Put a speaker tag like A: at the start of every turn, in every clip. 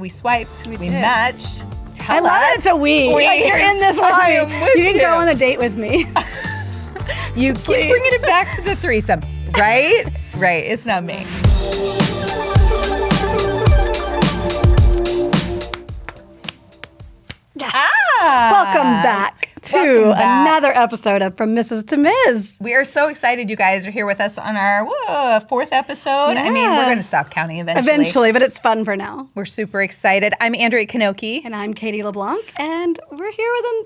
A: we swiped, we
B: did.
A: matched.
B: I love it. It's a we. Like, you're in this with
A: I
B: me.
A: am with
B: You can
A: you.
B: go on a date with me.
A: You keep bringing it back to the threesome, right? Right. It's not me.
B: Yes.
A: Ah!
B: Welcome back to
A: Welcome back.
B: another episode of From Mrs. to Ms.
A: We are so excited you guys are here with us on our fourth episode. I mean, we're going to stop counting eventually.
B: But it's fun for now.
A: We're super excited. I'm Andrea Knoche.
B: And I'm Katie LeBlanc, and we're here with a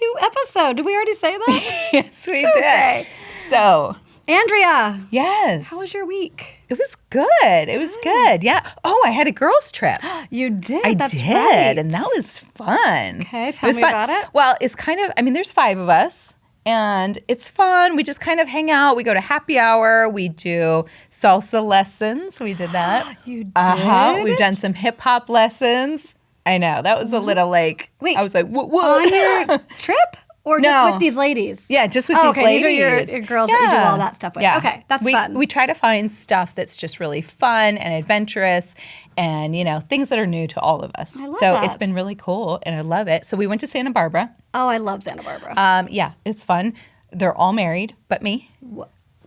B: new episode. Did we already say that?
A: Yes, we
B: Okay.
A: did. So,
B: Andrea,
A: yes.
B: how was your week?
A: It was good. It was good. Yeah. Oh, I had a girls' trip.
B: You did.
A: I
B: That's
A: did,
B: right.
A: and that was fun.
B: Okay,
A: It
B: tell
A: was
B: me
A: fun.
B: about it.
A: Well, it's kind of, there's 5 of us, and it's fun. We just kind of hang out. We go to happy hour. We do salsa lessons. We did that.
B: You did?
A: We've done some hip hop lessons. I know. That was a little like,
B: Wait,
A: I was like, what?
B: On your trip? Or just
A: No.
B: with these ladies?
A: Yeah, just with
B: Oh,
A: these
B: okay,
A: ladies.
B: these are your girls that you do all that stuff with.
A: Yeah.
B: Okay, that's
A: we,
B: fun.
A: We try to find stuff that's just really fun and adventurous and, things that are new to all of us.
B: I love
A: so
B: that.
A: it's been really cool and I love it. So we went to Santa Barbara.
B: Oh, I love Santa Barbara.
A: Yeah, it's fun. They're all married but me.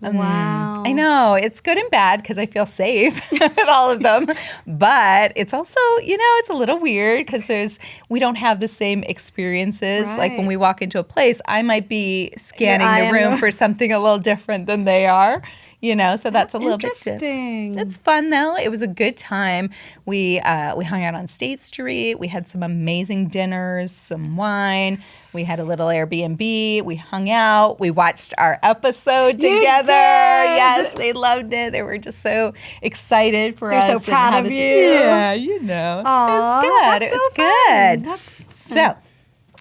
B: Wow.
A: I know. It's good and bad because I feel safe with all of them. But it's also, it's a little weird because we don't have the same experiences. Like when
B: Right.
A: we walk into a place, I might be scanning
B: eye
A: the
B: on
A: room
B: the-
A: for something a little different than they are. So that's a little bit
B: Interesting.
A: It's fun though. It was a good time. We hung out on State Street. We had some amazing dinners, some wine. We had a little Airbnb. We hung out. We watched our episode
B: You
A: together.
B: did.
A: Yes, they loved it. They were just so excited for
B: They're
A: us.
B: so
A: and
B: proud
A: how
B: of
A: this-
B: you.
A: Yeah,
B: Aw,
A: it was good.
B: that's
A: It
B: so
A: was
B: fun.
A: good.
B: That's
A: So,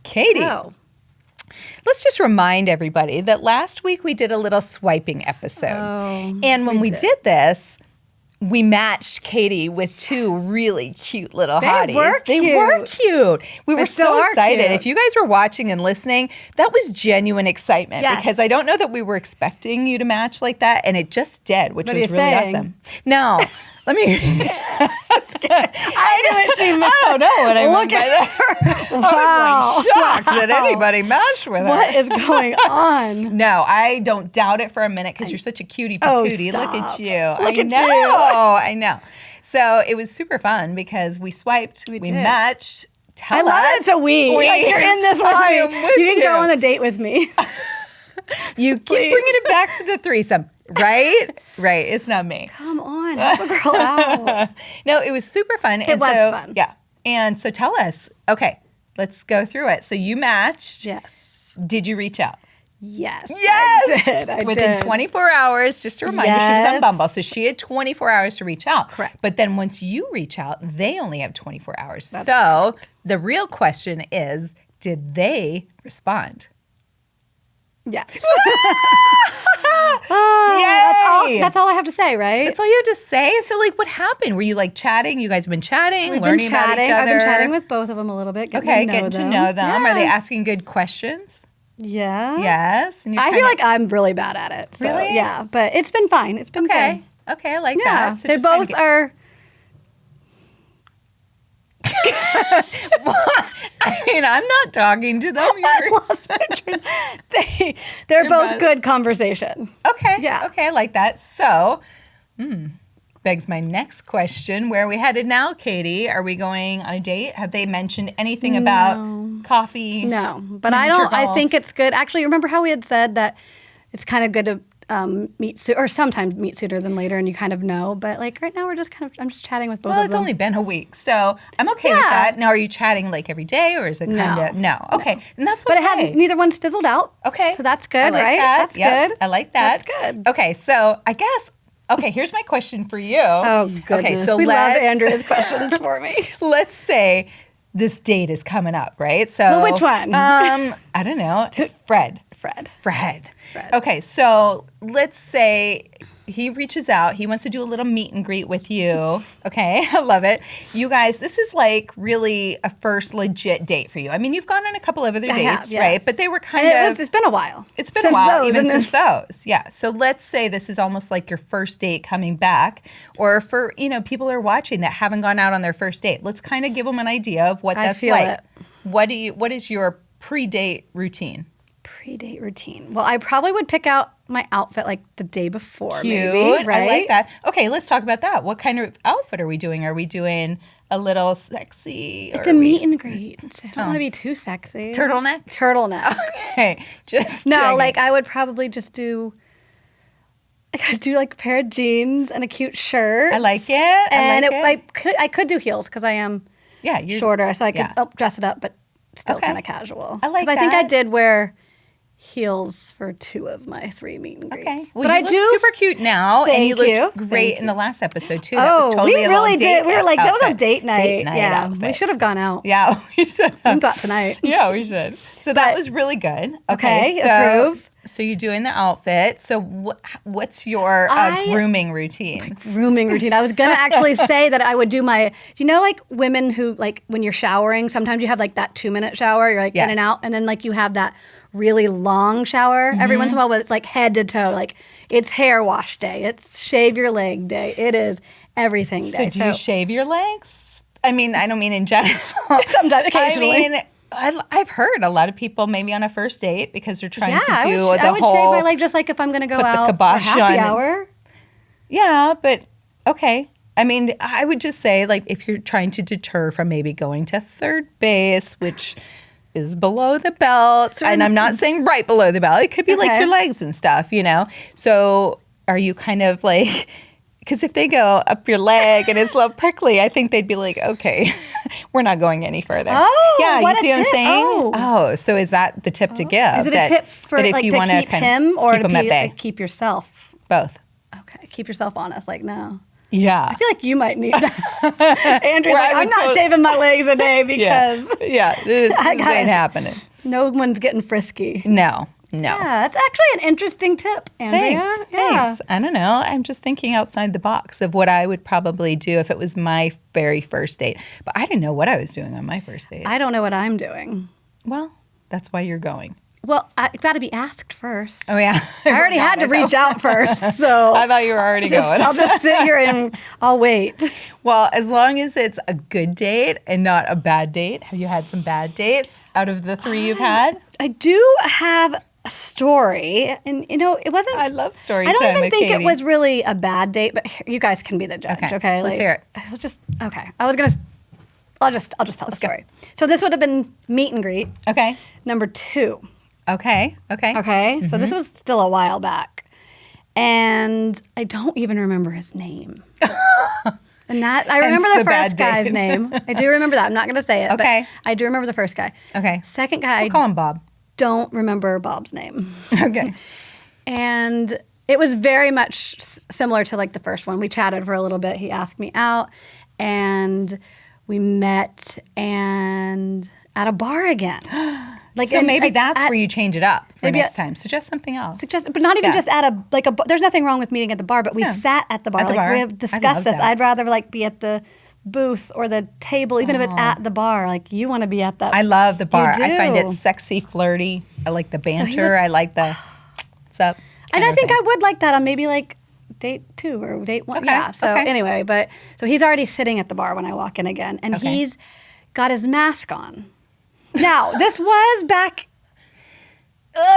A: Katie.
B: So,
A: Let's just remind everybody that last week we did a little swiping episode.
B: Oh,
A: and when we did this, we matched Katie with 2 really cute little hotties. They were cute. We were
B: still
A: so
B: are
A: excited.
B: cute.
A: If you guys were watching and listening, that was genuine excitement
B: Yes.
A: because I don't know that we were expecting you to match like that, and it just did, which
B: What are
A: was
B: you
A: really
B: saying?
A: awesome. No, let me. That's good.
B: I knew what she meant.
A: I don't know what I meant
B: Look
A: by
B: at
A: that. I
B: Wow.
A: was like shocked that anybody matched with her.
B: What is going on?
A: No, I don't doubt it for a minute because you're such a cutie patootie. Look at
B: stop.
A: you.
B: Look
A: I
B: at
A: know.
B: you.
A: I know. So it was super fun because we swiped, we
B: did.
A: matched.
B: I love it. It's a we. Like, you're in this with
A: I
B: me.
A: am with
B: you can
A: you.
B: go on a date with me.
A: You keep
B: Please.
A: bringing it back to the threesome, right? Right. It's not me.
B: Come on, help a girl out.
A: No, it was super fun.
B: It was fun.
A: Yeah. And so tell us, okay, let's go through it. So you matched.
B: Yes.
A: Did you reach out?
B: Yes.
A: Yes!
B: I did. I
A: Within
B: did.
A: 24 hours, just a reminder, she was on
B: Yes.
A: Bumble, so she had 24 hours to reach out.
B: Correct.
A: But then once you reach out, they only have 24 hours. So the real question is, did they respond?
B: Yes.
A: Yay!
B: That's all I have to say, right?
A: That's all you have to say? So, like, what happened? Were you, like, chatting? You guys have been chatting,
B: We've
A: learning
B: been
A: about
B: chatting.
A: each other?
B: I've been chatting with both of them a little bit.
A: Getting to know them. Are they
B: Yeah.
A: asking good questions?
B: Yeah.
A: Yes. And you're
B: I feel
A: kinda-
B: like I'm really bad at it. So,
A: Really?
B: Yeah, but it's been fine. It's been
A: Okay.
B: good.
A: Okay, I like
B: Yeah,
A: that. So
B: they
A: just kinda
B: both
A: get-
B: are.
A: I mean, I'm not talking to them.
B: I lost my train. They're both
A: both-
B: good conversation.
A: Okay.
B: Yeah.
A: Okay, I like that. So, begs my next question. Where are we headed now, Katie? Are we going on a date? Have they mentioned anything about coffee?
B: No, but
A: Miniature
B: I
A: golf?
B: think it's good. Actually, remember how we had said that it's kind of good to meet or sometimes meet sooner than later, and you kind of know. But like right now, I'm just chatting with both
A: Well,
B: of
A: it's
B: them.
A: only been a week, so I'm okay with
B: Yeah.
A: that. Now, are you chatting like every day, or is it kind of no? Okay, and that's okay.
B: But it hasn't. Neither one's fizzled out.
A: Okay,
B: so that's good,
A: I like
B: right?
A: That.
B: That's
A: Yep,
B: good.
A: I like that.
B: That's good.
A: Okay, so I guess. Okay, here's my question for you.
B: Oh goodness.
A: Okay, so
B: we love
A: let's
B: Andrea's questions for me.
A: let's say this date is coming up, right? So
B: Well, which one?
A: I don't know. Fred.
B: Fred.
A: Fred. Okay, so let's say he reaches out. He wants to do a little meet and greet with you. Okay, I love it. You guys, this is like really a first legit date for you. I mean, you've gone on a couple of other dates,
B: yes.
A: right? But they were kind of...
B: It's been a while.
A: It's been a while, even since those. Yeah. So let's say this is almost like your first date coming back. Or for, people are watching that haven't gone out on their first date. Let's kind of give them an idea of what that's like. What is your pre-date routine?
B: Pre-date routine. Well, I probably would pick out my outfit like the day before.
A: Cute.
B: Maybe, right?
A: I like that. Okay, let's talk about that. What kind of outfit are we doing? Are we doing a little sexy?
B: It's a meet and greet. I don't want to be too sexy.
A: Turtleneck?
B: Turtleneck.
A: Okay, just
B: no.
A: checking.
B: Like I would probably just do. I'd do like a pair of jeans and a cute shirt.
A: I like it.
B: I could do heels because I am shorter, so I could dress it up, but still kind of casual.
A: I like that.
B: I think I did wear heels for 2 of my 3 meet and greets.
A: Okay. Well, but you look super cute now, and you looked great in the last episode too. That was totally
B: we really did. We were like, that was a date night.
A: Date night outfit.
B: We should have gone out.
A: Yeah, we should have.
B: We got tonight.
A: Yeah, we should. So that was really good. Okay,
B: approve.
A: So you're doing the outfit. So what's your grooming routine?
B: Grooming routine. I was going to actually say that I would do like women who, like, when you're showering, sometimes you have like that 2-minute shower. You're like in and out. And then like you have that really long shower every once in a while, but it's like head to toe. Like it's hair wash day. It's shave your leg day. It is everything day.
A: So do you shave your legs? I mean, I don't mean in general.
B: Sometimes, occasionally.
A: I mean, I've heard a lot of people maybe on a first date because they're trying to do
B: I would shave my leg just like if I'm going to go out for happy hour.
A: Yeah, but okay. I mean, I would just say like if you're trying to deter from maybe going to third base, which is below the belt, and I'm not saying right below the belt. It could be like your legs and stuff, So are you kind of like... Because if they go up your leg and it's a little prickly, I think they'd be like, okay, we're not going any further.
B: Oh,
A: yeah, you see what I'm saying?
B: Oh,
A: so is that the tip to give?
B: Is it a tip for
A: if
B: like
A: you
B: to
A: want
B: keep him or
A: keep him at bay?
B: Keep yourself?
A: Both.
B: Okay, keep yourself honest. Like no.
A: Yeah.
B: I feel like you might need that. Andrew's like, I'm not shaving my legs a day because
A: this ain't happening.
B: No one's getting frisky.
A: No.
B: Yeah, that's actually an interesting tip, Andrea.
A: Thanks. I don't know. I'm just thinking outside the box of what I would probably do if it was my very first date. But I didn't know what I was doing on my first date.
B: I don't know what I'm doing.
A: Well, that's why you're going.
B: Well, I've got to be asked first.
A: Oh, yeah.
B: I already had to reach out first, so...
A: I thought you were already going.
B: I'll just sit here and I'll wait.
A: Well, as long as it's a good date and not a bad date. Have you had some bad dates out of the 3 you've had?
B: I do have a story, and it wasn't...
A: I love story
B: time. I don't even think
A: Katie.
B: It was really a bad date, but you guys can be the judge, okay?
A: Let's hear it.
B: It was just... Okay. I'll just tell the story. So this would have been meet and greet.
A: Okay.
B: Number 2.
A: Okay.
B: Okay. So this was still a while back. And I don't even remember his name. And that I remember the first guy's name. I do remember that. I'm not going to say it.
A: Okay.
B: But I do remember the first guy.
A: Okay.
B: Second guy.
A: We'll call him Bob.
B: Don't remember Bob's name.
A: Okay.
B: And it was very much similar to like the first one. We chatted for a little bit. He asked me out and we met and at a bar again.
A: So maybe that's where you change it up for next time. Suggest something else.
B: But not even just at a there's nothing wrong with meeting at the bar, but we sat at the bar. We have discussed this. I'd rather be at the booth or the table, even if it's at the bar. Like you want to be at the
A: I love the bar. I find it sexy, flirty. I like the banter. I like the what's up.
B: And I think I would like that on maybe like date 2 or date 1.
A: Okay.
B: Yeah. So anyway, so he's already sitting at the bar when I walk in again, and he's got his mask on. Now, this was back...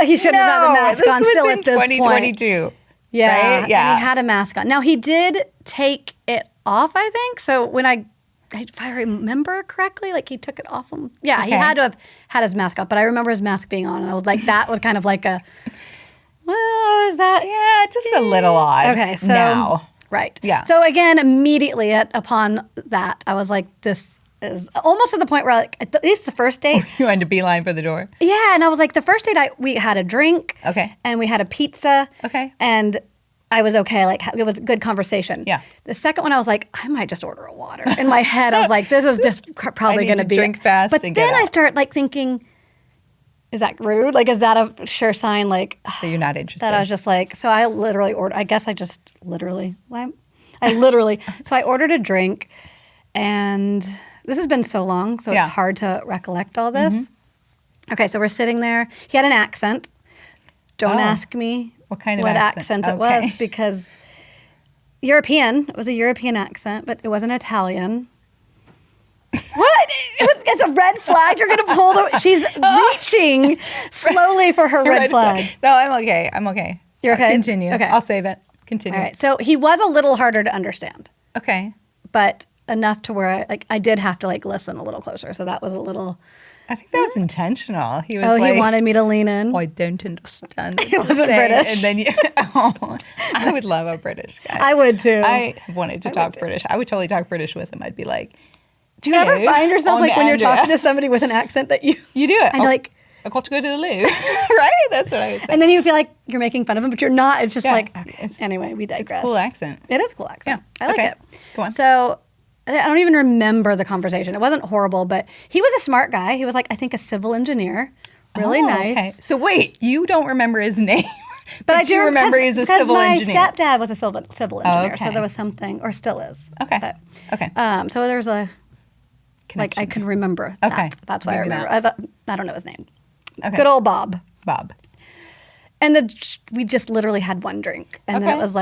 B: he shouldn't have had the mask on still at this
A: 2022.
B: Point. Yeah,
A: right? Yeah.
B: He had a mask on. Now, he did take it off, I think. So when if I remember correctly, like he took it off him. Yeah, he had to have had his mask off. But I remember his mask being on, and I was like, that was kind of like a... Well, is that...
A: Yeah, just a little odd.
B: Okay, so...
A: Now.
B: Right.
A: Yeah.
B: So again, immediately upon that, I was like, this... is almost to the point where, like, at least the first date.
A: You wanted to beeline for the door?
B: Yeah, and I was like, the first date, we had a drink.
A: Okay.
B: And we had a pizza.
A: Okay.
B: And I was okay. Like, it was a good conversation.
A: Yeah.
B: The second one, I was like, I might just order a water. In my head, I was like, this is just probably going to be...
A: drink fast
B: but
A: and
B: then
A: get out.
B: I start, like, thinking, is that rude? Like, is that a sure sign? Like,
A: So you're not interested.
B: that I was just like, so I literally ordered, I guess I just literally, I literally, so I ordered a drink, and this has been so long, so
A: Yeah.
B: it's hard to recollect all this. Okay, so we're sitting there. He had an accent. Don't ask me
A: What kind of
B: what
A: accent?
B: it
A: Okay.
B: was, because European. It was a European accent, but it wasn't Italian. What? It's a red flag. You're gonna pull the. She's reaching slowly for her red flag.
A: No, I'm okay. I'm okay.
B: You're okay?
A: Continue.
B: Okay.
A: I'll save it. Continue.
B: All right. So he was a little harder to understand,
A: Okay.
B: but enough to where I did have to listen a little closer. So that was a little.
A: I think that was intentional. He was
B: Oh,
A: like,
B: he wanted me to lean in.
A: "Oh, I don't understand."
B: He wasn't British.
A: And then I would love a British guy.
B: I would too.
A: I wanted to talk British. I would totally talk British with him. I'd be like,
B: Do you ever find yourself
A: on
B: when you're
A: Andrea.
B: talking to somebody with an accent that you
A: You do it.
B: and you're like,
A: I got to go to the loo. Right? That's what I would say.
B: and then you feel like you're making fun of him, but you're not. It's just
A: Yeah.
B: okay.
A: It's-
B: Anyway, we digress.
A: It's a cool accent.
B: It is a cool accent.
A: Yeah.
B: I like
A: Okay.
B: it.
A: Go on.
B: So I don't even remember the conversation. It wasn't horrible, but he was a smart guy. He was I think a civil engineer. Really
A: Oh,
B: nice.
A: Okay. So wait, you don't remember his name, but I
B: do
A: do remember he's a civil
B: my
A: engineer.
B: stepdad was a civil engineer, so
A: okay.
B: there was something, or still is.
A: Okay.
B: But,
A: Okay.
B: so there's a I
A: Connection.
B: can remember.
A: Okay.
B: That's why I
A: Give me
B: remember. I don't know his name.
A: Okay.
B: Good old Bob.
A: Bob.
B: And we just literally had one drink. And then
A: Okay.
B: it was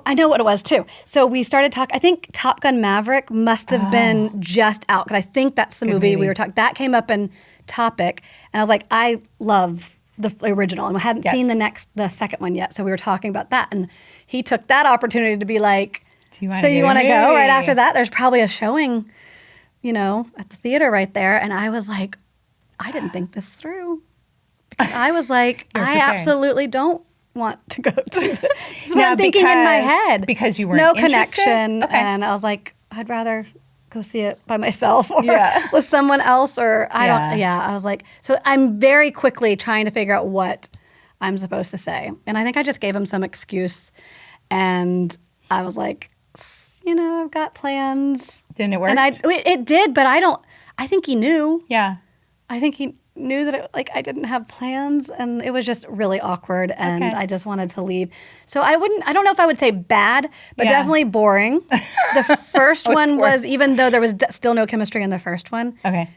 B: I know what it was too. So we started talking. I think Top Gun Maverick must have been just out, because I think that's the movie we
A: movie.
B: were talking. That came up in topic. And I was like, I love the original. And I hadn't
A: Yes.
B: seen the second one yet. So we were talking about that. And he took that opportunity to be like,
A: Do you wanna
B: so
A: go
B: you
A: to
B: want to
A: the
B: go
A: movie?"
B: right after that? There's probably a showing, at the theater right there. And I was like, I didn't think this through. Because I was like,
A: You're
B: I
A: prepared.
B: absolutely don't want to go to this. That's what
A: Now,
B: I'm thinking in my
A: because-
B: head.
A: because you weren't
B: no
A: interested?
B: connection.
A: Okay.
B: And I was like, I'd rather go see it by myself or
A: Yeah.
B: with someone else, or I
A: Yeah.
B: don't. Yeah, I was like, so I'm very quickly trying to figure out what I'm supposed to say. And I think I just gave him some excuse. And I was like, I've got plans.
A: Didn't it work?
B: And it did, but I think he knew.
A: Yeah.
B: I think he knew that I didn't have plans, and it was just really awkward, and
A: Okay.
B: I just wanted to leave. So I don't know if I would say bad, but
A: Yeah.
B: definitely boring. The first
A: What's
B: one was,
A: worse?
B: even though there was still no chemistry in the first one,
A: Okay.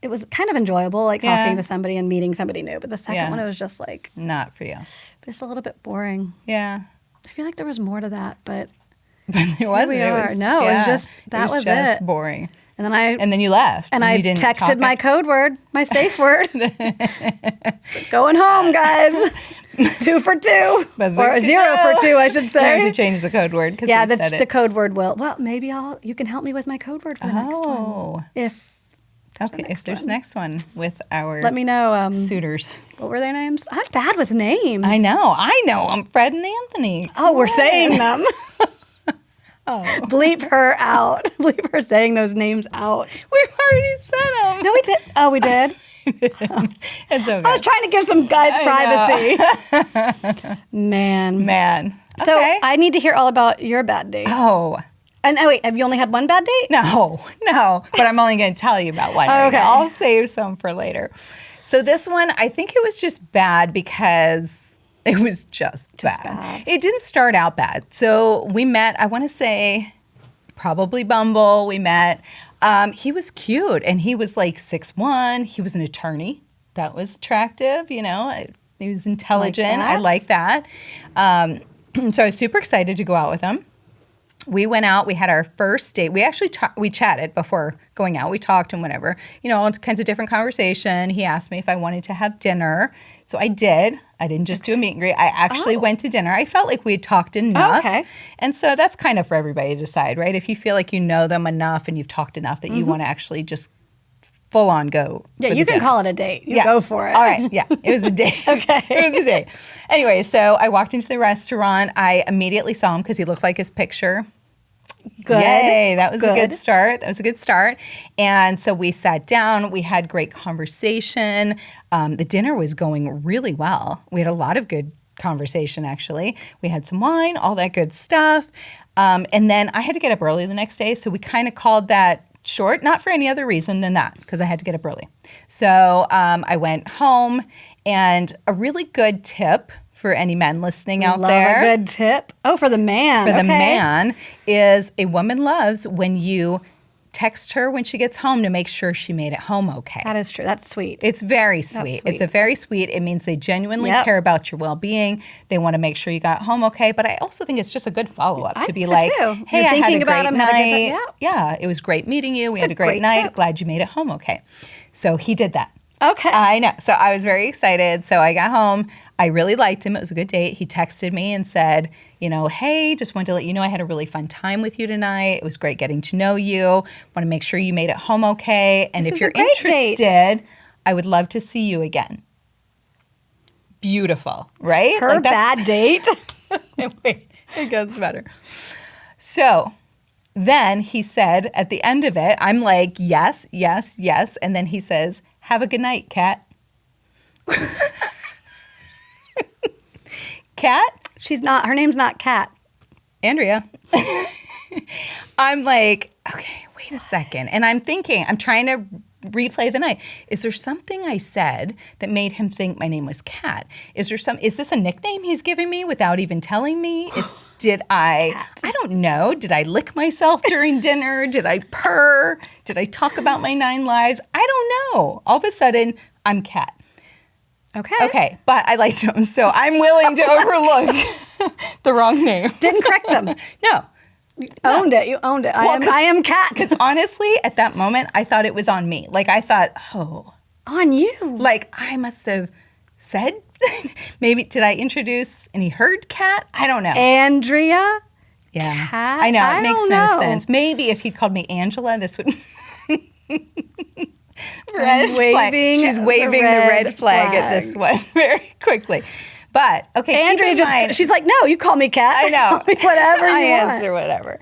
B: it was kind of enjoyable,
A: Yeah.
B: talking to somebody and meeting somebody new. But the second
A: Yeah.
B: one, it was just
A: Not for you.
B: just a little bit boring.
A: Yeah.
B: I feel like there was more to that, but
A: But it wasn't.
B: we
A: It
B: are.
A: was,
B: No, it was just- that was
A: just
B: it.
A: boring.
B: and then
A: And then you left.
B: And I
A: you didn't
B: texted
A: talk
B: my code word, my safe word. Going home, guys. 2 for 2.
A: Bazooka
B: Or 0 for 2, I should
A: You have
B: say.
A: to change the code word because
B: Yeah,
A: we said
B: the
A: it.
B: code word will. Well, maybe you can help me with my code word for the next one.
A: Oh.
B: If
A: Okay. If there's
B: one.
A: next one with our
B: let me know.
A: suitors.
B: What were their names? I'm bad with names.
A: I know. I'm Fred and Anthony.
B: Oh, we're saying them.
A: Oh.
B: Bleep her out. Bleep her saying those names out.
A: We've already said them.
B: No, we did. Oh, we did.
A: It's okay.
B: I was trying to give some guys privacy. Man. So
A: Okay.
B: I need to hear all about your bad date.
A: Oh.
B: And wait, have you only had one bad date?
A: No. But I'm only going to tell you about one.
B: Okay.
A: I'll save some for later. So this one, I think it was just bad because it was just bad. It didn't start out bad. So we met, I want to say, probably Bumble. We met. He was cute, and he was like 6'1". He was an attorney. That was attractive, He was intelligent. I like that. So I was super excited to go out with him. We went out. We had our first date. We actually we chatted before going out. We talked and whatever, all kinds of different conversation. He asked me if I wanted to have dinner, so I did. I didn't just do a meet and greet. I actually went to dinner. I felt like we had talked enough.
B: Okay.
A: And so that's kind of for everybody to decide, right? If you feel like you know them enough and you've talked enough that you want to actually just full on go.
B: Yeah,
A: for the
B: you can
A: dinner.
B: call it a date. You go for it.
A: All right. Yeah. It was a date.
B: Okay.
A: It was a date. Anyway, so I walked into the restaurant. I immediately saw him because he looked like his picture.
B: Good.
A: Yay, that was a
B: Good.
A: good start. And so we sat down. We had great conversation. The dinner was going really well. We had a lot of good conversation, actually. We had some wine, all that good stuff. And then I had to get up early the next day, so we kind of called that short, not for any other reason than that, because I had to get up early. So I went home, and a really good tip for any men listening out there.
B: A good tip. Oh, for the man.
A: For the man is a woman loves when you text her when she gets home to make sure she made it home okay.
B: That is true. That's sweet.
A: It's very sweet. It's a very sweet. It means they genuinely care about your well-being. They want to make sure you got home okay. But I also think it's just a good follow-up to be like, hey, I had a great night. Yeah, it was great meeting you. We had a great night. Glad you made it home okay. So he did that.
B: Okay.
A: I know. So I was very excited. So I got home. I really liked him. It was a good date. He texted me and said, hey, just wanted to let you know I had a really fun time with you tonight. It was great getting to know you. Want to make sure you made it home okay. And if you're interested, I would love to see you again. Beautiful, right?
B: Her bad date.
A: Wait, it gets better. So then he said at the end of it, I'm like, yes, yes, yes. And then he says, have a good night, Kat. Kat?
B: Her name's not Kat.
A: Andrea. I'm like, okay, wait a second. And I'm trying to replay the night. Is there something I said that made him think my name was Kat? Is this a nickname he's giving me without even telling me? I don't know. Did I lick myself during dinner? Did I purr? Did I talk about my 9 lives? I don't know. All of a sudden, I'm Kat. Okay, but I liked him, so I'm willing to overlook the wrong name.
B: Didn't correct him.
A: No.
B: You owned it. I am Kat.
A: Because honestly, at that moment, I thought it was on me. Like, I thought,
B: on you.
A: Like, I must have said, maybe, did I introduce, and he heard Kat? I don't know.
B: Andrea?
A: Yeah.
B: Kat?
A: I know, it makes no sense. Maybe if he'd called me Angela, this would... Red flag. She's waving the red flag at this one very quickly. But, okay,
B: Andrea she's like, no, you call me Kat.
A: I know.
B: Whatever
A: I
B: you want.
A: answer whatever.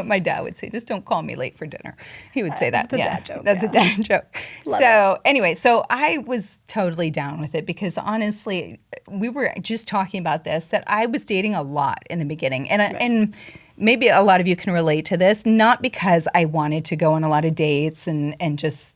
A: My dad would say, just don't call me late for dinner. He would say that.
B: That's a dad joke.
A: That's a dad joke. Anyway, so I was totally down with it because honestly, we were just talking about this, that I was dating a lot in the beginning. And maybe a lot of you can relate to this, not because I wanted to go on a lot of dates and just,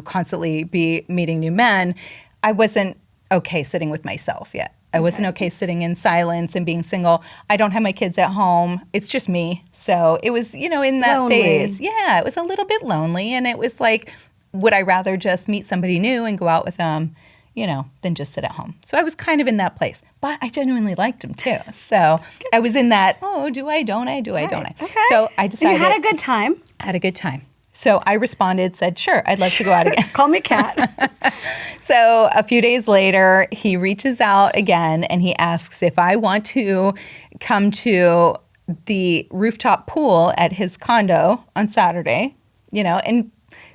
A: constantly be meeting new men. I wasn't okay sitting with myself yet. I wasn't okay sitting in silence and being single. I don't have my kids at home. It's just me. So it was, in that phase. Yeah, it was a little bit lonely. And it was like, would I rather just meet somebody new and go out with them, than just sit at home? So I was kind of in that place. But I genuinely liked him too. So I was in that, do I, don't I, don't I?
B: Okay.
A: So I decided.
B: And you had a good time.
A: Had a good time. So I responded, said, sure, I'd love to go out again.
B: Call me Kat.
A: So a few days later, he reaches out again and he asks if I want to come to the rooftop pool at his condo on Saturday, and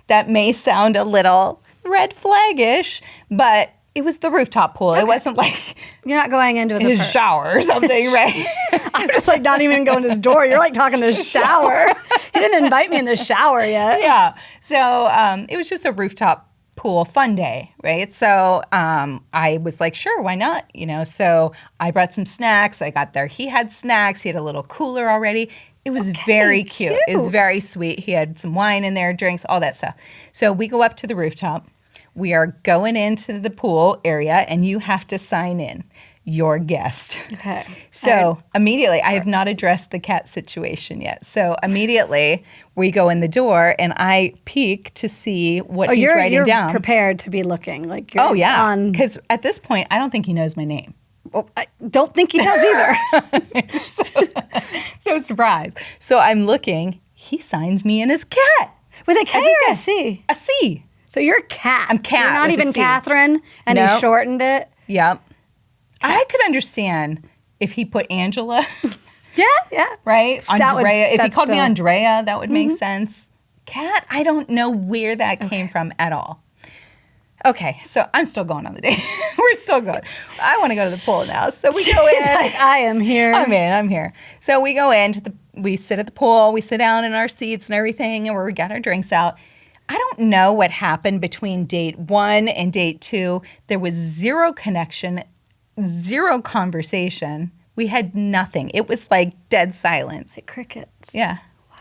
A: that may sound a little red flaggish, but it was the rooftop pool. Okay. It wasn't like
B: you're not going into
A: his shower or something, right?
B: I'm just like not even going to his door. You're like talking to his shower. He didn't invite me in the shower yet.
A: Yeah. So it was just a rooftop pool fun day, right? So I was like, sure, why not? So I brought some snacks. I got there. He had snacks. He had a little cooler already. It was very cute. It was very sweet. He had some wine in there, drinks, all that stuff. So we go up to the rooftop. We are going into the pool area, and you have to sign in. Your guest.
B: Okay.
A: So immediately, I have not addressed the cat situation yet. So immediately, we go in the door, and I peek to see what he's writing down.
B: You're prepared to be looking. Like you're
A: because at this point, I don't think he knows my name.
B: Well, I don't think he does either.
A: So surprise. So I'm looking. He signs me in as Kat.
B: With a K or a C?
A: A C.
B: So you're Kat.
A: I'm Kat.
B: You're not even Catherine, and he shortened it.
A: Yep. I could understand if he put Angela.
B: Yeah.
A: Right? Andrea. If he called me Andrea, that would make sense. Kat, I don't know where that came from at all. Okay, so I'm still going on the date. We're still going. I want to go to the pool now. So we go in.
B: Like, I am here.
A: I'm here. So we go in. We sit at the pool. We sit down in our seats and everything, and we got our drinks out. I don't know what happened between date 1 and date 2. There was zero connection, zero conversation. We had nothing. It was like dead silence.
B: Like crickets.
A: Yeah.
B: Wow.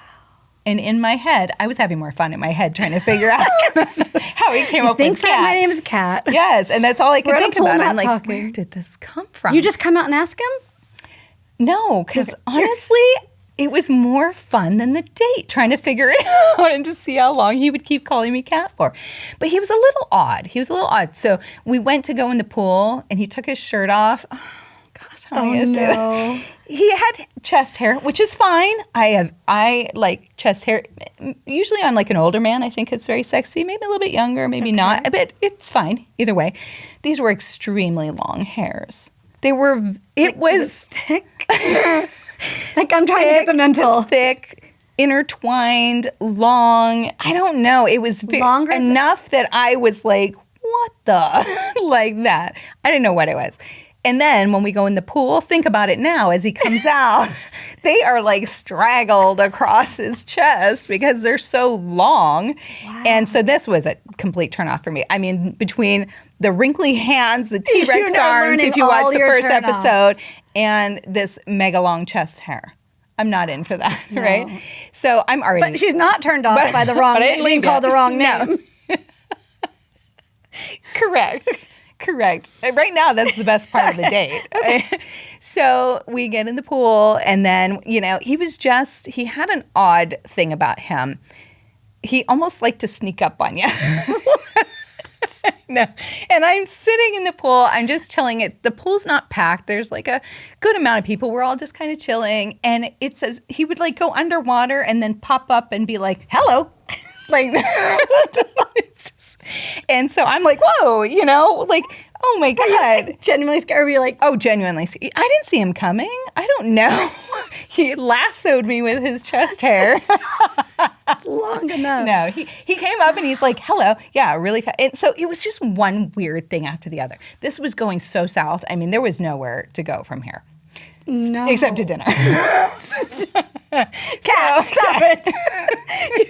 A: And in my head, I was having more fun in my head trying to figure out how he came up with
B: Thinks that
A: Cat.
B: my name is Cat.
A: Yes, and that's all I could
B: We're at a
A: think
B: pool
A: about.
B: not
A: I'm like,
B: talking.
A: where did this come from?
B: You just come out and ask him?
A: No, because honestly, it was more fun than the date, trying to figure it out and to see how long he would keep calling me Cat for. But he was a little odd. So we went to go in the pool, and he took his shirt off. Oh, gosh, how am I gonna say that? He had chest hair, which is fine. I like chest hair. Usually on like an older man, I think it's very sexy. Maybe a little bit younger, maybe not. But it's fine either way. These were extremely long hairs. It was
B: thick. Like I'm trying to get the mental.
A: Thick, intertwined, long. I don't know. It was
B: Longer
A: enough that I was like, what the? Like that. I didn't know what it was. And then when we go in the pool, think about it now as he comes out, they are like straggled across his chest because they're so long. Wow. And so this was a complete turnoff for me. I mean, between the wrinkly hands, the T-Rex arms, if you watch the first episode, and this mega long chest hair. I'm not in for that, right? So I'm already...
B: But she's not turned off by the wrong name, called the wrong name.
A: Correct. Right now, that's the best part of the date. So we get in the pool, and then, he had an odd thing about him. He almost liked to sneak up on you. No. And I'm sitting in the pool. I'm just chilling. The pool's not packed. There's like a good amount of people. We're all just kind of chilling. And it says he would like go underwater and then pop up and be like, hello. Like, and so I'm like, whoa, like, oh my God.
B: Genuinely scared. You're like,
A: oh, genuinely. I didn't see him coming. I don't know. He lassoed me with his chest hair.
B: It's long enough.
A: No, he came up and he's like, hello. Yeah, really fast. And so it was just one weird thing after the other. This was going so south. I mean, there was nowhere to go from here.
B: No.
A: Except to dinner.
B: Cat, stop it.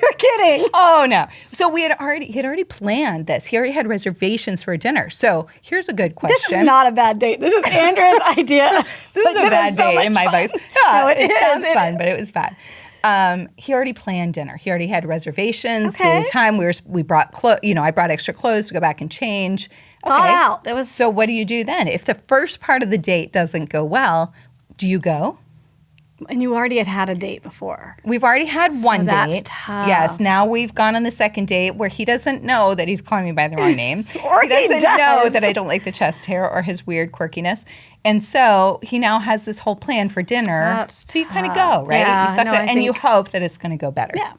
B: You're kidding.
A: Oh, no. So he had already planned this. He already had reservations for dinner. So here's a good question.
B: This is not a bad date. This is Andrea's idea.
A: This is a bad date in my books.
B: No,
A: it sounds fun, but it was bad. He already planned dinner. He already had reservations.
B: Okay.
A: The time we brought I brought extra clothes to go back and change.
B: Thought out. It was
A: So what do you do then? If the first part of the date doesn't go well, do you go?
B: And you already had a date before.
A: We've already had one
B: that's
A: date.
B: tough.
A: Yes. Now we've gone on the second date where he doesn't know that he's calling me by the wrong name.
B: Or
A: he doesn't know that I don't like the chest hair or his weird quirkiness. And so he now has this whole plan for dinner.
B: That's
A: so you kind of go, right?
B: Yeah,
A: you suck it up, and you hope that it's going to go better.
B: Yeah.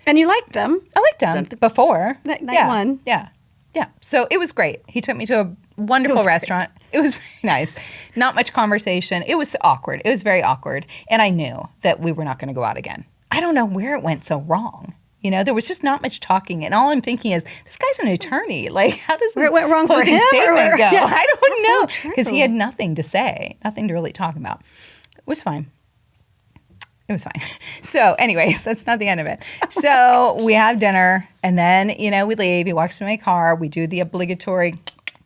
B: And you liked him.
A: I liked him before.
B: Night
A: yeah.
B: one.
A: Yeah. Yeah. So it was great. He took me to a wonderful restaurant. It was very nice. Not much conversation. It was awkward. It was very awkward. And I knew that we were not going to go out again. I don't know where it went so wrong. There was just not much talking. And all I'm thinking is, this guy's an attorney. Like, how does this
B: went wrong
A: closing
B: for him
A: statement go?
B: Yeah.
A: I don't know.
B: So
A: Because he had nothing to say, nothing to really talk about. It was fine. It was fine. So anyways, that's not the end of it. So we have dinner, and then, we leave. He walks to my car. We do the obligatory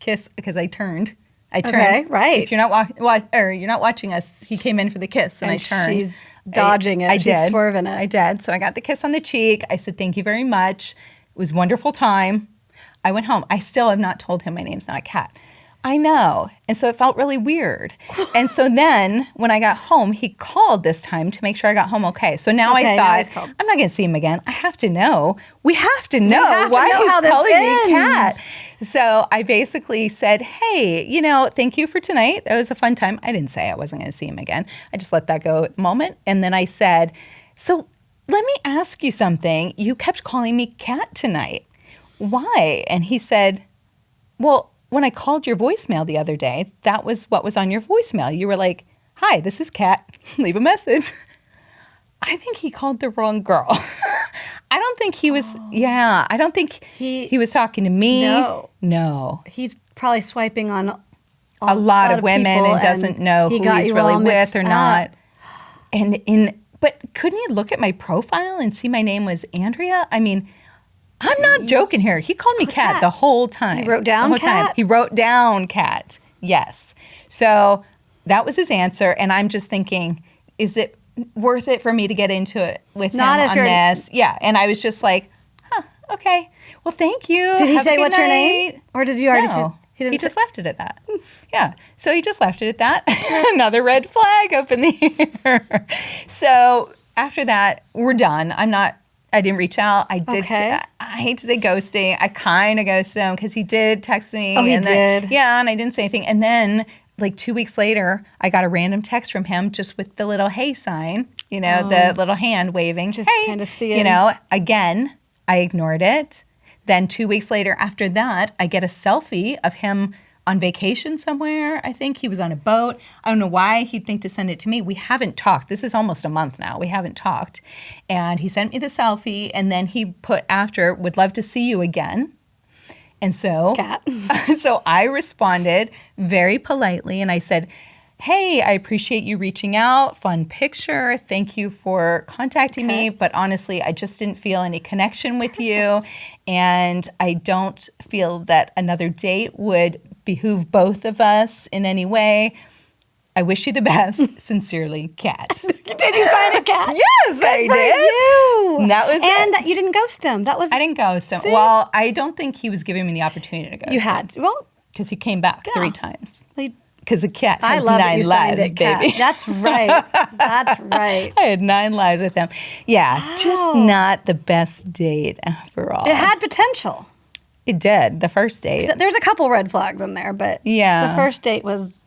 A: kiss because I turned.
B: Okay, right.
A: If you're not you're not watching us, he came in for the kiss, and I turned.
B: She's dodging it.
A: I
B: She's
A: did.
B: Swerving it.
A: I did. So I got the kiss on the cheek. I said, thank you very much. It was a wonderful time. I went home. I still have not told him my name's not Kat. I know. And so it felt really weird. And so then when I got home, he called this time to make sure I got home okay. So now I thought, I'm not going to see him again. I have to know. We have to know why he's calling me Kat. So I basically said, hey, thank you for tonight. That was a fun time. I didn't say I wasn't going to see him again. I just let that go at the moment. And then I said, so let me ask you something. You kept calling me Kat tonight. Why? And he said, well, when I called your voicemail the other day, that was what was on your voicemail. You were like, hi, this is Kat. Leave a message. I think he called the wrong girl. I don't think he was, I don't think he was talking to me. No.
B: He's probably swiping on
A: a lot of women and doesn't know who he's really with or not. But couldn't he look at my profile and see my name was Andrea? I mean, I'm not joking here. He called me Kat the whole time.
B: He wrote down Kat?
A: He wrote down Kat. Yes. So that was his answer. And I'm just thinking, is it worth it for me to get into it with
B: Not
A: him
B: if
A: on
B: you're-
A: this. Yeah, and I was just like, huh, okay. Well, thank you.
B: Did he
A: Have a
B: say
A: good
B: what's your
A: night.
B: name? Or did you already
A: No.
B: say?
A: He
B: didn't
A: just
B: say-
A: left it at that. Yeah. So he just left it at that. Another red flag up in the air. So after that, we're done. I didn't reach out. I did.
B: Okay.
A: I hate to say ghosting. I kind of ghosted him because he did text me.
B: Oh, he
A: and then,
B: did?
A: Yeah, and I didn't say anything. And then like 2 weeks later, I got a random text from him just with the little hey sign, the little hand waving.
B: Just
A: hey,
B: kinda seeing.
A: Again, I ignored it. Then 2 weeks later after that, I get a selfie of him on vacation somewhere. I think he was on a boat. I don't know why he'd think to send it to me. We haven't talked. This is almost a month now. We haven't talked. And he sent me the selfie, and then he put after, would love to see you again. And so,
B: Cat.
A: so I responded very politely, and I said, hey, I appreciate you reaching out. Fun picture. Thank you for contacting me. But honestly, I just didn't feel any connection with you. And I don't feel that another date would behoove both of us in any way. I wish you the best. Sincerely, Kat.
B: Did you sign a cat?
A: Yes, I
B: For
A: did.
B: you.
A: And that was
B: And
A: it.
B: you didn't ghost him. That was
A: I didn't ghost him. Well, I don't think he was giving me the opportunity to ghost
B: you had to. Well,
A: because he came back
B: Yeah.
A: 3 times.
B: like,
A: Because a cat
B: I
A: has
B: love that
A: 9
B: you signed
A: lives,
B: it, Cat.
A: baby.
B: That's right. That's right.
A: I had 9 lives with him. Yeah, just
B: Wow.
A: not the best date after all.
B: It had potential.
A: It did, the first date.
B: There's a couple red flags in there, but
A: Yeah.
B: the first date was.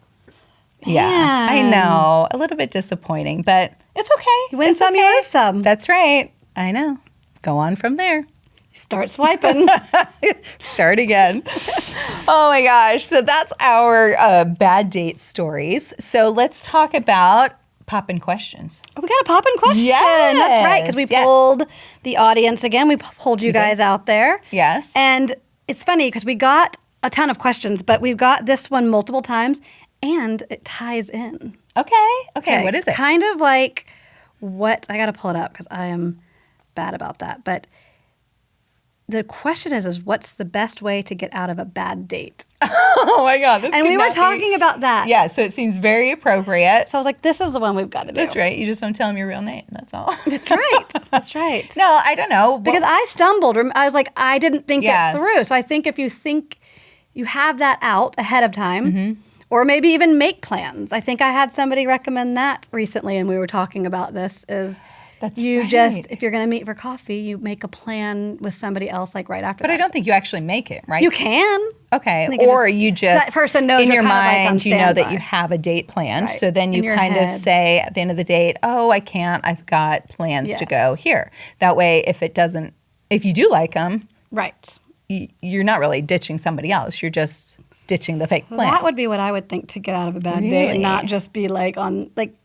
A: Yeah, I
B: Man.
A: know. A little bit disappointing, but it's okay.
B: You win
A: It's
B: some, you
A: okay.
B: lose some.
A: That's right. I know. Go on from there.
B: Start swiping.
A: Start again. Oh my gosh. So that's our bad date stories. So let's talk about pop-in questions.
B: Oh, we got a pop-in question.
A: Yes,
B: That's right, because we
A: yes.
B: polled the audience again. We pulled you guys out there.
A: Yes.
B: And it's funny because we got a ton of questions, but we've got this one multiple times, and it ties in.
A: Okay. What is it?
B: Kind of like what, I got to pull it up because I am bad about that. But the question is what's the best way to get out of a bad date?
A: Oh my God. This
B: And
A: could
B: we were
A: not be-
B: talking about that.
A: Yeah, so it seems very appropriate.
B: So I was like, this is the one we've got to do.
A: That's right. You just don't tell him your real name. That's all.
B: That's right. That's right.
A: No, I don't know.
B: Because I stumbled. I was like, I didn't think
A: Yes.
B: it through. So I think if you think you have that out ahead of time,
A: Mm-hmm.
B: or maybe even make plans. I think I had somebody recommend that recently, and we were talking about this, is
A: That's
B: you
A: right.
B: just, if you're going to meet for coffee, you make a plan with somebody else like right after
A: But
B: that.
A: I don't think you actually make it, right?
B: You can.
A: Okay.
B: think it
A: Or
B: is-
A: you just,
B: that person knows
A: in
B: you're
A: your
B: kind of like on
A: mind, you know that
B: standby.
A: you have a date planned.
B: Right.
A: So then you
B: In your
A: kind of
B: head.
A: say at the end of the date, oh, I can't. I've got plans to go
B: Yes.
A: here. That way, if you do like them,
B: Right.
A: you're not really ditching somebody else. You're just ditching the fake
B: Well,
A: plan.
B: that would be what I would think to get out of a bad date
A: Really?
B: and not just be like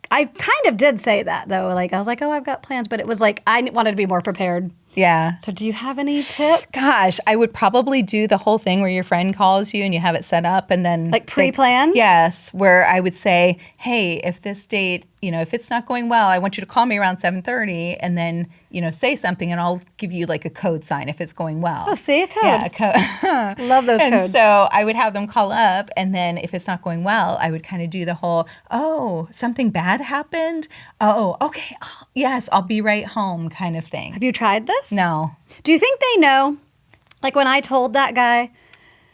B: I kind of did say that though. Like I was like, oh, I've got plans, but it was like I wanted to be more prepared.
A: Yeah.
B: So do you have any tips?
A: Gosh, I would probably do the whole thing where your friend calls you and you have it set up and then
B: Like pre-plan?
A: Yes, where I would say, "Hey, if this date, if it's not going well, I want you to call me around 7:30 and then, say something and I'll give you like a code sign if it's going well."
B: Oh, see, a code.
A: Yeah, a code.
B: Love those
A: and
B: codes.
A: so I would have them call up and then if it's not going well, I would kind of do the whole, "Oh, something bad happened? Oh, okay. Oh, yes, I'll be right home," kind of thing.
B: Have you tried this?
A: No.
B: Do you think they know? Like when I told that guy,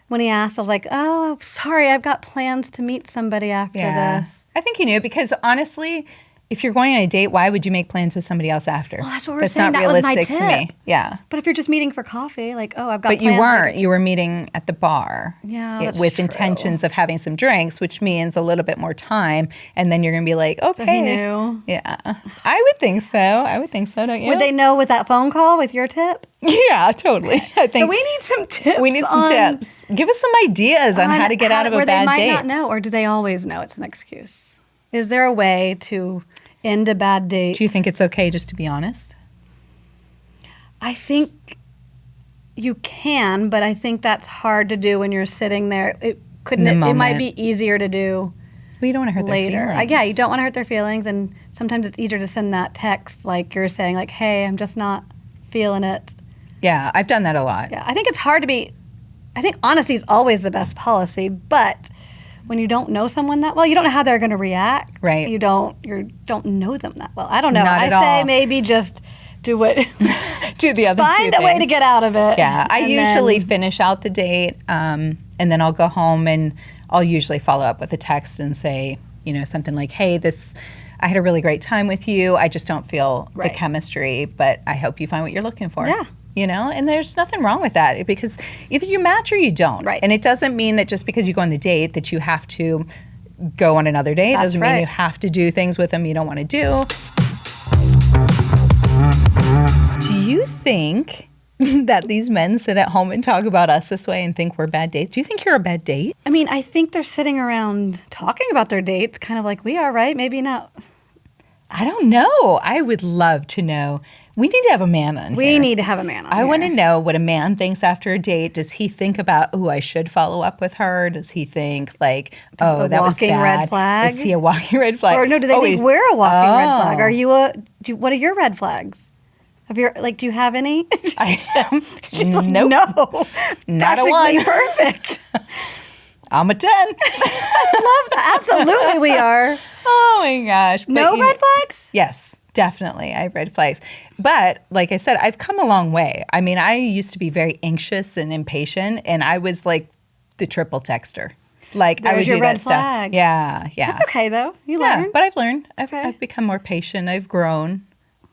B: when he asked, I was like, oh, sorry, I've got plans to meet somebody after this.
A: I think you knew because honestly, if you're going on a date, why would you make plans with somebody else after?
B: Well, that's what we're
A: That's
B: saying.
A: not
B: That was my
A: realistic to me.
B: tip.
A: Yeah.
B: But if you're just meeting for coffee, like, oh, I've got
A: But
B: plans.
A: you weren't. You were meeting at the bar.
B: Yeah,
A: Yeah,
B: that's
A: with
B: true.
A: intentions of having some drinks, which means a little bit more time. And then you're going to be like, okay.
B: So he knew.
A: Yeah. I would think so. Don't you?
B: Would they know with that phone call with your tip?
A: Yeah, totally. I think
B: So we need some tips.
A: we need some
B: on-
A: tips. Give us some ideas on how to get out of a
B: where
A: bad
B: they might
A: date.
B: not know, or do they always know it's an excuse? Is there a way to end a bad date?
A: Do you think it's okay just to be honest?
B: I think you can, but I think that's hard to do when you're sitting there. It couldn't.
A: In the
B: It might
A: moment.
B: be easier to do
A: Well, you don't want to hurt
B: later.
A: their feelings.
B: Yeah, you don't want to hurt their feelings, and sometimes it's easier to send that text, like you're saying, like, "Hey, I'm just not feeling it."
A: Yeah, I've done that a lot.
B: Yeah, I think it's hard to be. I think honesty is always the best policy, but when you don't know someone that well, you don't know how they're going to react.
A: Right.
B: You don't know them that well. I don't know.
A: Not
B: I
A: at
B: say
A: all.
B: maybe just do it.
A: Do the other two
B: Find a way to
A: things.
B: get out of it.
A: Yeah, I
B: And
A: usually
B: then-
A: finish out the date, and then I'll go home and I'll usually follow up with a text and say, something like, "Hey, I had a really great time with you. I just don't feel the
B: Right.
A: chemistry, but I hope you find what you're looking for."
B: Yeah.
A: And there's nothing wrong with that because either you match or you don't.
B: Right.
A: And it doesn't mean that just because you go on the date that you have to go on another date. It
B: That's
A: doesn't mean
B: right.
A: you have to do things with them you don't want to do. Do you think that these men sit at home and talk about us this way and think we're bad dates? Do you think you're a bad date?
B: I mean, I think they're sitting around talking about their dates, kind of like we are, right? Maybe not.
A: I don't know. I would love to know. We need to have a man on
B: We
A: here.
B: need to have a man on
A: I want to
B: here.
A: know what a man thinks after a date. Does he think about, oh, I should follow up with her? Does he think like, oh,
B: a
A: that was
B: walking
A: bad?
B: red flag?
A: Is he a walking red flag?
B: Or no, do they
A: Oh,
B: think
A: he's-
B: we're a walking red
A: Oh.
B: flag? Are you what are your red flags? Do you have any?
A: Nope.
B: No.
A: Not a
B: Practically
A: one.
B: Perfect.
A: I'm a 10.
B: I love that. Absolutely we are.
A: Oh my gosh. But
B: No red flags?
A: Yes, definitely. I have red flags. But like I said, I've come a long way. I mean, I used to be very anxious and impatient, and I was like the triple texter. Like I
B: There's
A: would
B: your
A: do
B: red
A: that
B: flag.
A: stuff. Yeah, yeah.
B: That's okay though. You
A: Yeah,
B: learn.
A: but I've learned.
B: Okay.
A: I've become more patient. I've grown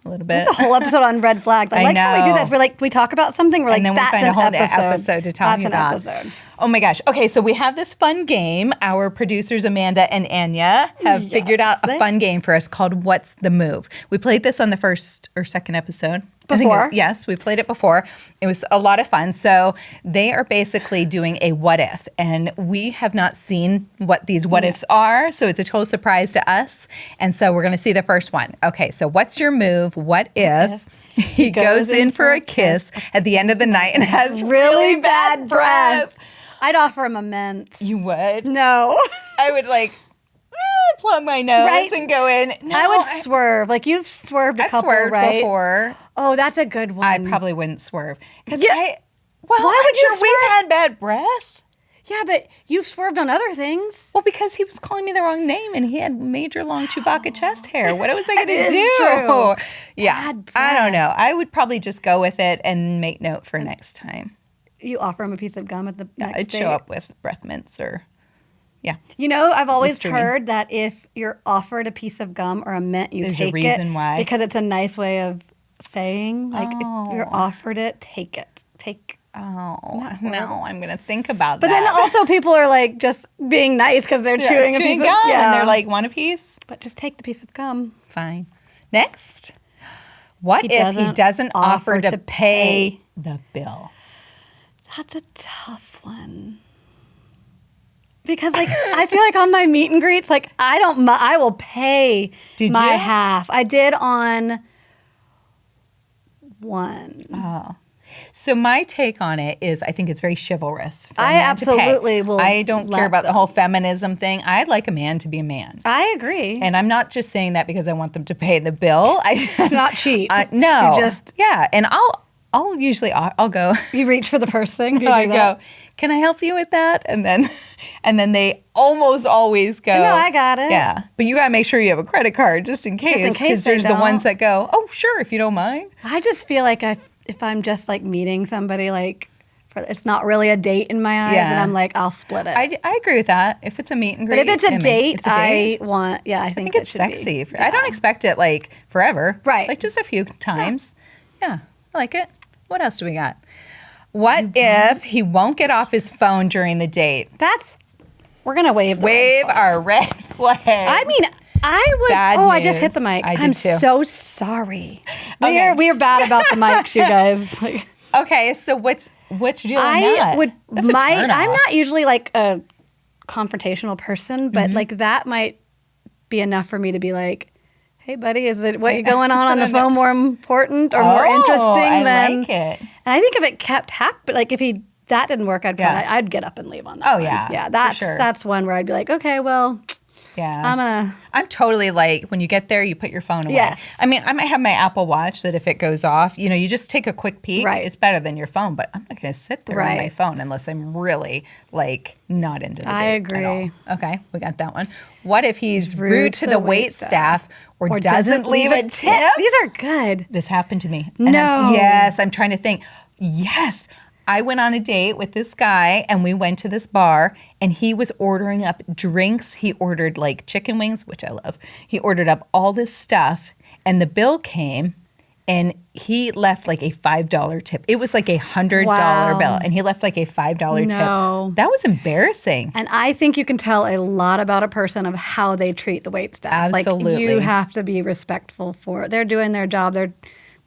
A: a little bit.
B: There's a whole episode on red flags. I
A: I
B: like how we do
A: know.
B: this. We're like, we talk about something. We're like,
A: And then we
B: that's
A: find a
B: an
A: whole
B: episode.
A: to tell you about.
B: That's an episode.
A: Oh my gosh. Okay, so we have this fun game. Our producers, Amanda and Anya, have figured out a fun game for us called What's the Move? We played this on the first or second episode. I think
B: Before?
A: yes, we played it before. It was a lot of fun. So they are basically doing a what if, and we have not seen what these what ifs are. So it's a total surprise to us. And so we're going to see the first one. Okay, so what's your move? What if he goes in for a kiss at the end of the night and has really bad breath?
B: I'd offer him a mint.
A: You would?
B: No.
A: I would like plug my nose
B: Right.
A: and go in. No,
B: I would swerve. Like you've swerved a
A: I've
B: couple,
A: swerved
B: right?
A: before.
B: Oh, that's a good one.
A: I probably wouldn't swerve because
B: Yeah.
A: why
B: Why would you
A: we've
B: swerve?
A: had bad breath?
B: Yeah, but you've swerved on other things.
A: Well, because he was calling me the wrong name and he had major long Chewbacca chest hair. What was I going to
B: That is
A: do?
B: true.
A: Yeah,
B: Bad
A: I don't
B: breath.
A: know. I would probably just go with it and make note for next time.
B: You offer him a piece of gum at the next
A: I'd
B: date.
A: show up with breath mints or, yeah.
B: You know, I've always
A: Listerine.
B: heard that if you're offered a piece of gum or a mint, you
A: There's a
B: take
A: reason
B: it
A: why.
B: because it's a nice way of saying, like, if you're
A: Oh.
B: offered it, take it.
A: Oh,
B: Not
A: no,
B: horrible.
A: I'm going to think about
B: But
A: that.
B: then also people are like just being nice because they're
A: Yeah,
B: chewing a piece
A: gum
B: of
A: and they're like, want a piece?
B: but just take the piece of gum.
A: Fine. Next. What
B: He
A: if he
B: doesn't
A: doesn't offer
B: offer
A: to
B: to
A: pay
B: pay.
A: the bill?
B: That's a tough one. Because like I feel like on my meet and greets, like I will pay
A: Did
B: my
A: you?
B: half. I did on one.
A: Oh. So my take on it is I think it's very chivalrous for a
B: I
A: man to pay.
B: absolutely will
A: I don't care
B: let
A: about the
B: them.
A: whole feminism thing. I'd like a man to be a man.
B: I agree.
A: And I'm not just saying that because I want them to pay the bill. I just,
B: Not cheap.
A: No.
B: You just-
A: yeah, and I'll usually I'll go
B: You reach for the purse thing. Do you
A: I
B: do that?
A: go, "Can I help you with that?" And then they almost always go,
B: No, I got it.
A: Yeah, but you gotta make sure you have a credit card just in case.
B: in case they
A: there's the ones
B: don't.
A: that go, "Oh, sure, if you don't mind."
B: I just feel like if I'm just like meeting somebody, like it's not really a date in my eyes,
A: Yeah.
B: and I'm like, I'll split it.
A: I agree with that. If it's a meet and
B: but
A: greet,
B: if it's a
A: I mean,
B: date,
A: it's a date.
B: I want. Yeah, I
A: I
B: think
A: think it's
B: it should
A: sexy.
B: Be.
A: I don't expect it like forever.
B: Right.
A: Like just a few times. Yeah, I like it. What else do we got? What if he won't get off his phone during the date?
B: We're gonna wave. The red
A: Wave
B: flag.
A: our red flag.
B: I mean, I would.
A: Bad
B: I just hit
A: news.
B: the mic.
A: I did
B: I'm
A: too.
B: so sorry.
A: Okay.
B: We are bad about the mics, you guys. Like,
A: Okay, so what's your deal on
B: I
A: that?
B: would.
A: That's a turn
B: I'm
A: off.
B: not usually like a confrontational person,
A: Mm-hmm.
B: but like that might be enough for me to be like, "Hey, buddy, is it what going on the phone more important or more
A: Oh,
B: interesting
A: I
B: than?"
A: like it.
B: And I think if it kept happening, like if that didn't work,
A: Yeah.
B: I'd get up and leave on that.
A: Oh,
B: one.
A: yeah,
B: yeah.
A: for
B: That's
A: sure.
B: that's one where I'd be like, okay, well,
A: Yeah. I'm totally like, when you get there, you put your phone away.
B: Yes.
A: I mean, I might have my Apple Watch that if it goes off, you just take a quick peek.
B: Right.
A: It's better than your phone, but I'm not going to sit there on
B: Right.
A: my phone unless I'm really like not into the date
B: I
A: at
B: agree.
A: all. Okay, we got that one. What if he's rude to the wait staff or doesn't leave a tip?
B: These are good.
A: This happened to me.
B: No.
A: I'm trying to think. Yes. I went on a date with this guy and we went to this bar and he was ordering up drinks. He ordered like chicken wings, which I love. He ordered up all this stuff and the bill came and he left like a $5 tip. It was like $100 bill and he left like a $5 tip. That was embarrassing.
B: And I think you can tell a lot about a person of how they treat the wait staff.
A: Absolutely.
B: Like, you have to be respectful for it. They're doing their job. They're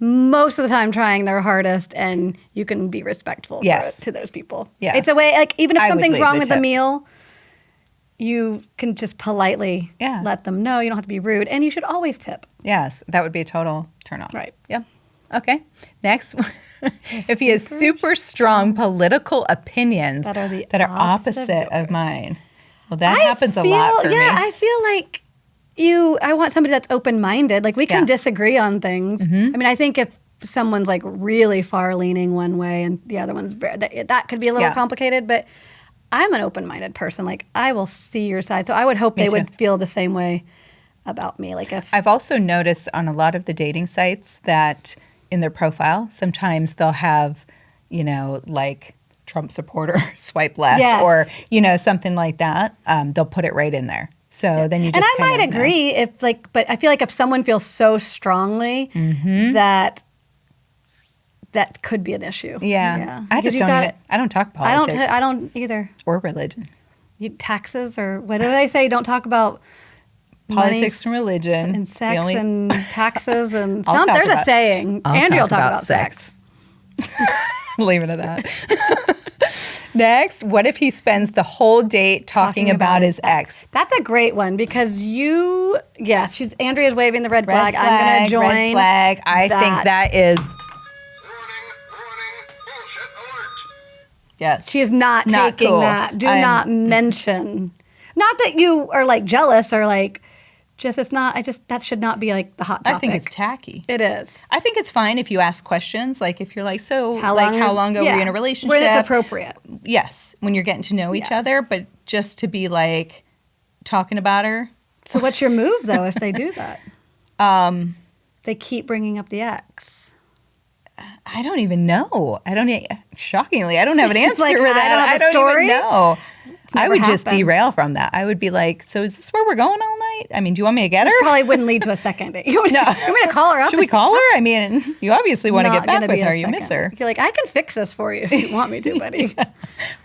B: most of the time trying their hardest, and you can be respectful to those people.
A: Yes.
B: It's a way, like, even if
A: I would
B: something's
A: leave
B: wrong
A: the
B: with the
A: tip.
B: meal, you can just politely let them know. You don't have to be rude, and you should always tip.
A: Yes, that would be a total turn off.
B: Right.
A: Yeah. Okay. Next, if he has super strong political opinions that are opposite of mine. Well, that happens a lot for me.
B: Yeah, I feel like I want somebody that's open-minded. Like, we can disagree on things.
A: Mm-hmm.
B: I mean, I think if someone's like really far-leaning one way and the other one's that could be a little complicated, but I'm an open-minded person. Like, I will see your side. So I would hope they would feel the same way about me. Like, if
A: I've also noticed on a lot of the dating sites that in their profile, sometimes they'll have, like Trump supporter, swipe left, or, something like that. They'll put it right in there. So then you just
B: and I might agree but I feel like if someone feels so strongly that could be an issue.
A: Yeah. I just I don't talk politics.
B: I don't either.
A: Or religion.
B: Taxes or what do they say? Don't talk about
A: politics and religion.
B: And sex and taxes and
A: there's
B: a saying. Andrea will talk about sex.
A: Leave it at that. Next, what if he spends the whole date talking about his ex?
B: That's a great one because Andrea's waving the red flag. I'm going to join.
A: Red flag. I think that is.
C: Warning, bullshit alert.
A: Yes.
B: She is not taking
A: cool.
B: that. Do not mention. Not that you are like jealous or like. That should not be like the hot topic.
A: I think it's tacky.
B: It is.
A: I think it's fine if you ask questions. Like if you're like, how long ago were you in a relationship?
B: When it's appropriate.
A: Yes. When you're getting to know each other, but just to be like talking about her.
B: So what's your move though if they do that? They keep bringing up the ex.
A: I don't even know. Shockingly, I don't have an answer
B: like,
A: for that.
B: I don't
A: even know. I would just
B: happened.
A: derail from that. I would be like, so is this where we're going all night? I mean, do you want me to get her?
B: Probably wouldn't lead to a second date. You want me to call her up?
A: Should we call her? I mean, you obviously want to get back with her. You miss her.
B: You're like, I can fix this for you if you want me to, buddy.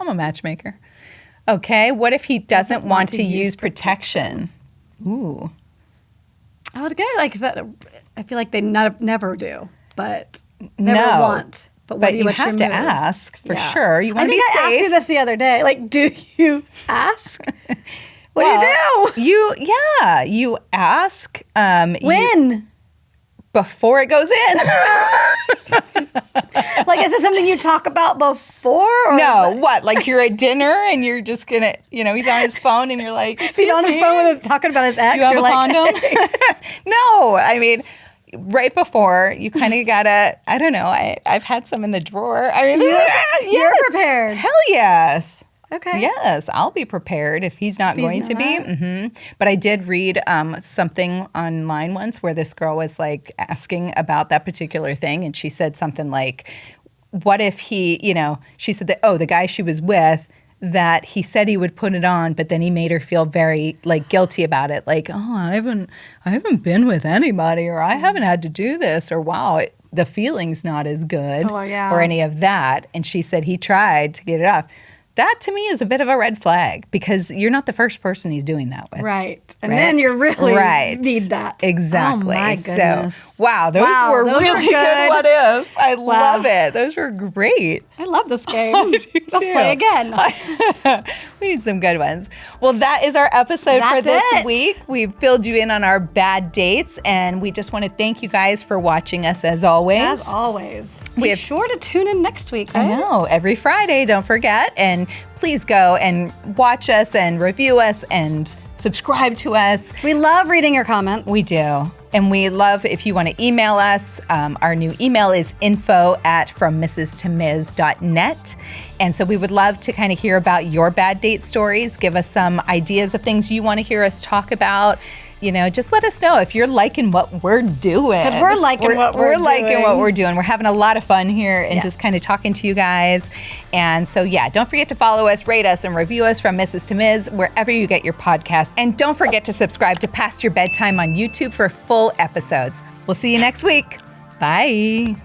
A: I'm a matchmaker. Okay, what if he doesn't want to use protection? Ooh.
B: Oh, it's good. Like, I feel like they never do, but never want.
A: But you have to ask for sure. You want to be safe.
B: I asked you this the other day. Like, do you ask? What do you do?
A: You ask.
B: When?
A: Before it goes in.
B: Like, is it something you talk about before? Or
A: no, what? Like you're at dinner and you're just going to, he's on his phone and you're like,
B: he's on his phone talking about his ex.
A: Do you have a condom? No, I mean, right before, you kind of gotta, I don't know, I've had some in the drawer. I mean,
B: you're prepared.
A: Hell yes.
B: Okay.
A: Yes, I'll be prepared if he's not going to be. Mm-hmm. But I did read something online once where this girl was like asking about that particular thing. And she said something like, what if he, she said that, the guy she was with, that he said he would put it on, but then he made her feel very like guilty about it. Like, I haven't been with anybody, or I haven't had to do this, or wow, the feeling's not as good, or any of that. And she said he tried to get it off. That to me is a bit of a red flag because you're not the first person he's doing that with.
B: Right. And then you really need that.
A: Exactly.
B: Oh my goodness.
A: So, those were really good what ifs. I love it. Those were great.
B: I love this game. Let's play again.
A: We need some good ones. Well, that is our episode for this week. We've filled you in on our bad dates, and we just want to thank you guys for watching us as always.
B: As always. Be sure to tune in next week. Right?
A: I know. Every Friday, don't forget. And listening, please go and watch us and review us and subscribe to us.
B: We love reading your comments.
A: We do. And we love if you want to email us. Our new email is info@FromMrsToMs.net. And so we would love to kind of hear about your bad date stories. Give us some ideas of things you want to hear us talk about. You know, just let us know if you're liking what we're doing.
B: Because we're liking what we're doing.
A: We're liking what we're doing. We're having a lot of fun here and just kind of talking to you guys. And so, yeah, don't forget to follow us, rate us, and review us from Mrs. to Ms. wherever you get your podcasts. And don't forget to subscribe to Past Your Bedtime on YouTube for full episodes. We'll see you next week. Bye.